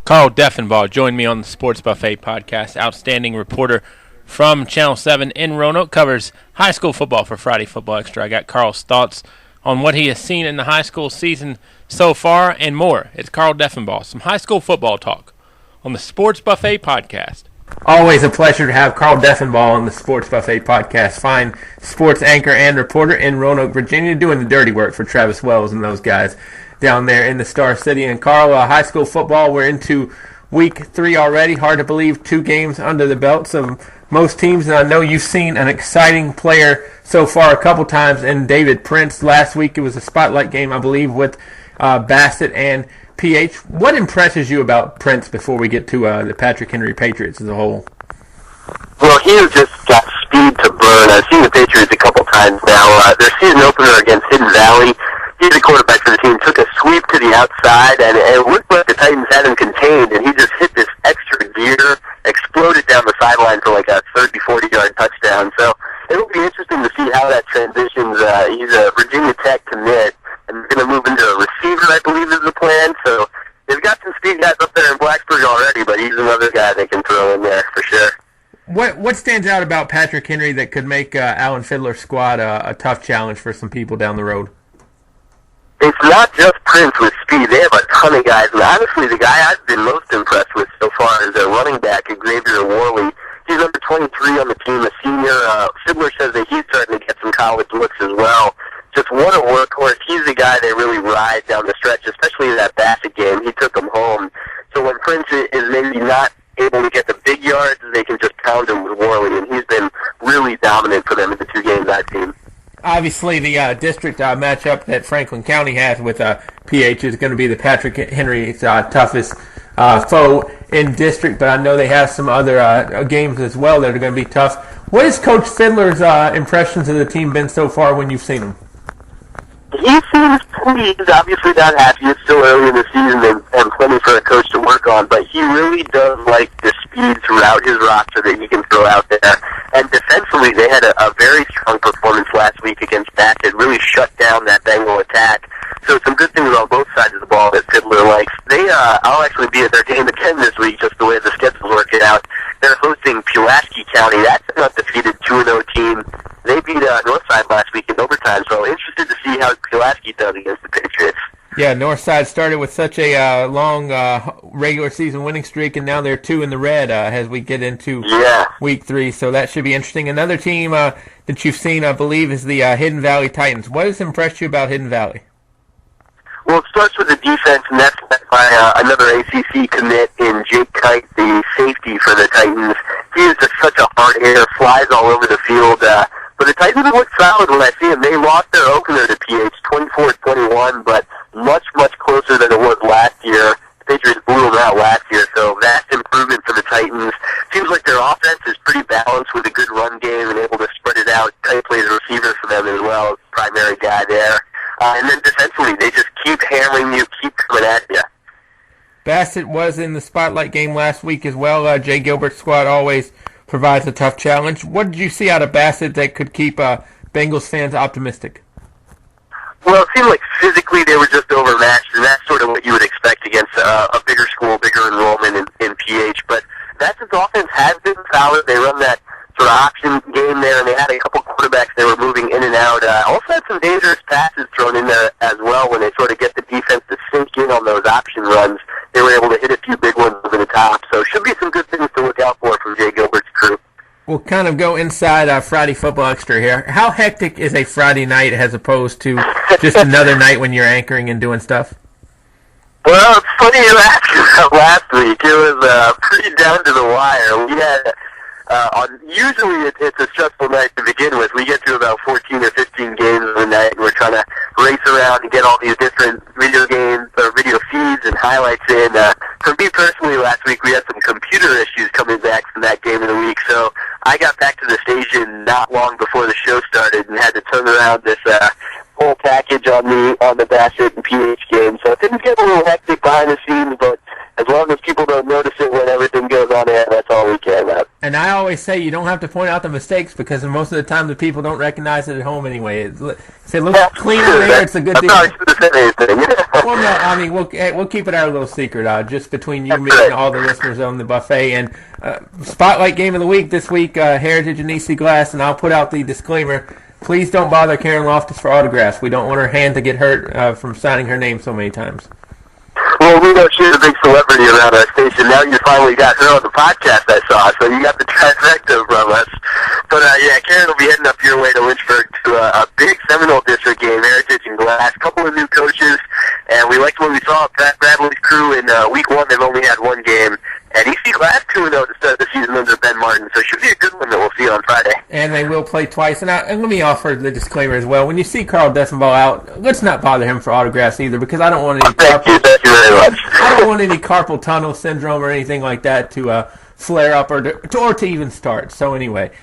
Carl Deffenbaugh joined me on the Sports Buffet podcast. Outstanding reporter from Channel 7 in Roanoke, covers high school football for Friday Football Extra. I got Carl's thoughts on what he has seen in the high school season so far and more. It's Carl Deffenbaugh, some high school football talk on the Sports Buffet podcast. Always a pleasure to have Carl Deffenbaugh on the Sports Buffet podcast. Fine sports anchor and reporter in Roanoke, Virginia, doing the dirty work for Travis Wells and those guys down there in the Star City. And Carl, high school football, we're into week 3 already. Hard to believe, 2 games under the belts of most teams. And I know you've seen an exciting player so far a couple times in David Prince. Last week it was a spotlight game, I believe, with Bassett and PH. What impresses you about Prince before we get to the Patrick Henry Patriots as a whole? Well, he has just got speed to burn. I've seen the Patriots a couple times now. Their season opener against Hidden Valley, he's the quarterback for the team, took a sweep to the outside, and it looked like the Titans had him contained, and he just hit this extra gear, exploded down the sideline for like a 30, 40-yard touchdown. So it'll be interesting to see how that transitions. He's a Virginia Tech commit, and he's going to move into a receiver, I believe is the plan. So they've got some speed guys up there in Blacksburg already, but he's another guy they can throw in there for sure. What stands out about Patrick Henry that could make Alan Fiddler's squad a tough challenge for some people down the road? It's not just Prince with speed. They have a ton of guys. And honestly, the guy I've been most impressed with so far is their running back, Xavier Worley. He's number 23 on the team, a senior. Fiddler says that he's starting to get some college looks as well. Just what a workhorse. He's the guy they really ride down the stretch, especially in that Bassett game. He took them home. So when Prince is maybe not able to get the big yards, they can just pound him with Worley. And he's been really dominant for them in the 2 games I've seen. Obviously, the district matchup that Franklin County has with PH is going to be the Patrick Henry's toughest foe in district, but I know they have some other games as well that are going to be tough. What has Coach Fiddler's impressions of the team been so far when you've seen him? He seems pleased. Obviously not happy. It's still early in the season and plenty for a coach to work on, but he really does like the speed throughout his roster that he can throw out there. And defensively, they had a very strong performance last week against Bassett, really shut down that Bengal attack. So some good things on both sides of the ball that Fiddler likes. I'll actually be at their game again this week, just the way the schedule's working out. They're hosting Pulaski County. That's an undefeated 2-0 team. They beat Northside last week in overtime, so interested to see how Pulaski does against the Patriots. Yeah, Northside started with such a long regular season winning streak, and now they're 2 in the red as we get into week 3, so that should be interesting. Another team that you've seen, I believe, is the Hidden Valley Titans. What has impressed you about Hidden Valley? Well, it starts with the defense, and that's led by another ACC commit in Jake Kite, the safety for the Titans. He is just such a hard hitter, flies all over the field. But the Titans look solid when I see them. They lost their opener to PH 24-21, but much, much closer than it was last year. The Patriots blew them out last year, so vast improvement for the Titans. Seems like their offense is pretty balanced with a good run game and able to spread it out. Kite plays a receiver for them as well, primary guy there. And then defensively, they just keep hammering you, keep coming at you. Bassett was in the spotlight game last week as well. Jay Gilbert's squad always provides a tough challenge. What did you see out of Bassett that could keep Bengals fans optimistic? Well, it seemed like physically they were just overmatched, and that's sort of what you would expect against a bigger school, bigger enrollment in PH. But Bassett's offense has been solid. They run that sort of option game there, and they had a couple quarterbacks they were moving in and out. Also had some dangerous passes thrown in there as well when they sort of get the defense to sink in on those option runs. They were able to hit a few big ones over the top. So should be some good things to look out for from Jay Gilbert's crew. We'll kind of go inside Friday Football Extra here. How hectic is a Friday night as opposed to just another night when you're anchoring and doing stuff? Well, it's funny you asked about last week. It was pretty down to the wire. We had usually it's a stressful night to begin with. We get to about 14 or 15 games a night, and we're trying to race around and get all these different video games or video feeds and highlights in. For me personally, last week we had some computer issues coming back from that game of the week, so I got back to the station not long before the show started and had to turn around this whole package on the Bassett and PH game. So it didn't get a little hectic behind the scenes, but as long as people don't notice it when everything goes on air, that's all we care about. And I always say you don't have to point out the mistakes because most of the time the people don't recognize it at home anyway. If it looks clean in there, it's a good deal. I probably should have said anything. Well, no, I mean we'll keep it our little secret, just between you, me, and all the listeners on the buffet. And spotlight game of the week this week, Heritage and EC Glass, and I'll put out the disclaimer. Please don't bother Karen Loftus for autographs. We don't want her hand to get hurt from signing her name so many times. Well, we know she's a big celebrity around our station. Now you finally got her on the podcast, I saw. So you got the trifecta from us. But, yeah, Karen will be heading up your way to Lynchburg to a big Seminole District game, Heritage and Glass. A couple of new coaches, and we liked what we saw of Pat Bradley's crew in week one. They've only had one game. And EC Glass 2-0 to start the season under Ben Martin, so it should be a good one that we'll see on Friday. And they will play twice. And let me offer the disclaimer as well. When you see Carl Deffenbaugh out, let's not bother him for autographs either, because I don't want any Thank you very much. I don't want any carpal tunnel syndrome or anything like that to flare up or to even start. So anyway.